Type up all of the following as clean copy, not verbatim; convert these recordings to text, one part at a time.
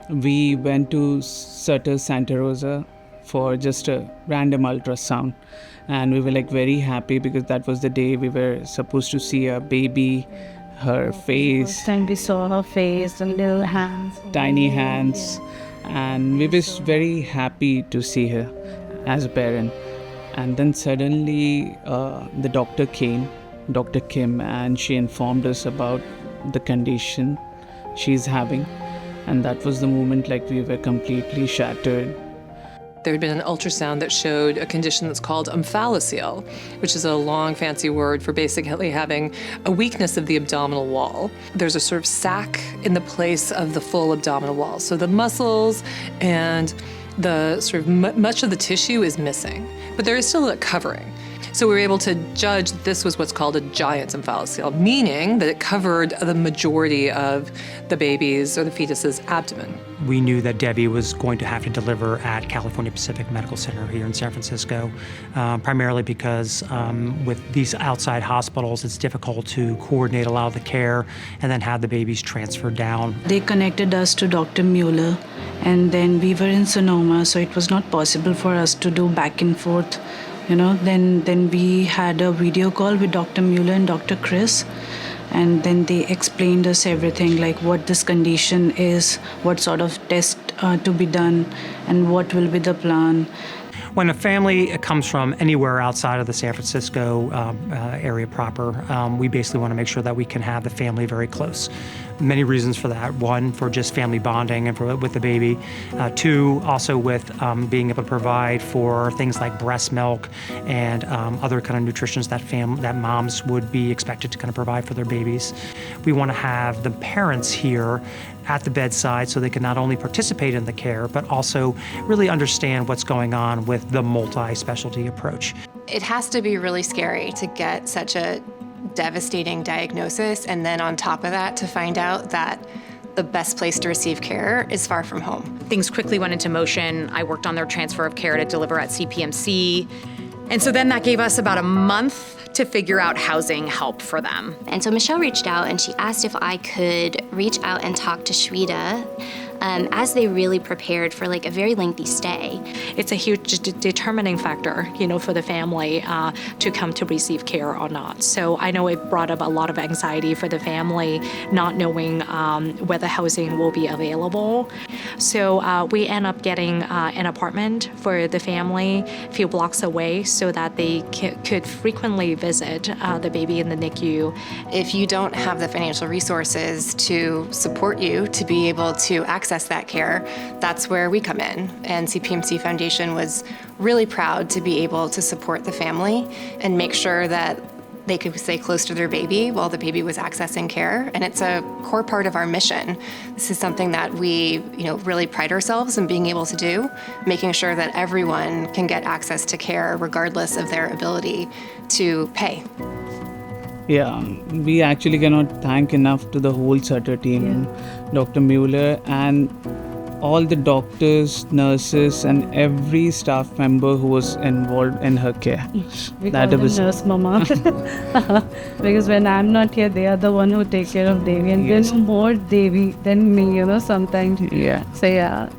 we went to Sutter Santa Rosa for just a random ultrasound, and we were like very happy because that was the day we were supposed to see a baby, her face, First time we saw her face and little hands. tiny hands, and we were very happy to see her as a parent. And then suddenly the doctor came, Dr. Kim, and she informed us about the condition she's having, and that was the moment like we were completely shattered. There had been an ultrasound that showed a condition that's called omphalocele, which is a long, fancy word for basically having a weakness of the abdominal wall. There's a sort of sac in the place of the full abdominal wall. So the muscles and the sort of much of the tissue is missing, but there is still a covering. So we were able to judge that this was what's called a giant omphalocele, meaning that it covered the majority of the baby's or the fetus's abdomen. We knew that Debbie was going to have to deliver at California Pacific Medical Center here in San Francisco, primarily because with these outside hospitals, it's difficult to coordinate a lot of the care and then have the babies transferred down. They connected us to Dr. Mueller, and then we were in Sonoma, so it was not possible for us to do back and forth. Then we had a video call with Dr. Mueller and Dr. Chris, and then they explained us everything, like what this condition is, what sort of test to be done, and what will be the plan. When a family comes from anywhere outside of the San Francisco area proper, we basically want to make sure that we can have the family very close. Many reasons for that. One, for just family bonding and with the baby. Two, also with being able to provide for things like breast milk and other kind of nutritions that moms would be expected to kind of provide for their babies. We want to have the parents here at the bedside so they can not only participate in the care, but also really understand what's going on with the multi-specialty approach. It has to be really scary to get such a devastating diagnosis, and then on top of that, to find out that the best place to receive care is far from home. Things quickly went into motion. I worked on their transfer of care to deliver at CPMC. And so then that gave us about a month to figure out housing help for them. And so Michelle reached out and she asked if I could reach out and talk to Shweta as they really prepared for like a very lengthy stay. It's a huge determining factor, for the family to come to receive care or not. So I know it brought up a lot of anxiety for the family, not knowing whether housing will be available. So we end up getting an apartment for the family a few blocks away so that they could frequently visit the baby in the NICU. If you don't have the financial resources to support you to be able to access that care, that's where we come in. And CPMC Foundation was really proud to be able to support the family and make sure that they could stay close to their baby while the baby was accessing care. And it's a core part of our mission. This is something that we, really pride ourselves in being able to do, making sure that everyone can get access to care regardless of their ability to pay. Yeah, we actually cannot thank enough to the whole Sutter team, Dr. Mueller, and all the doctors, nurses, and every staff member who was involved in her care. We call them nurse mama. Because when I'm not here, they are the one who take care of Devi, and they know more Devi than me, sometimes. Yeah. So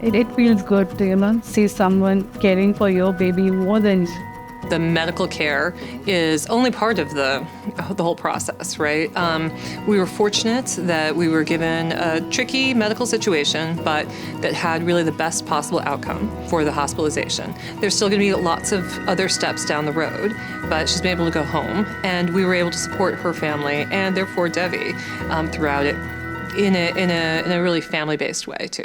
it feels good to, see someone caring for your baby more than you. The medical care is only part of the whole process, right? We were fortunate that we were given a tricky medical situation, but that had really the best possible outcome for the hospitalization. There's still going to be lots of other steps down the road, but she's been able to go home, and we were able to support her family and therefore Devi throughout it in a really family-based way too.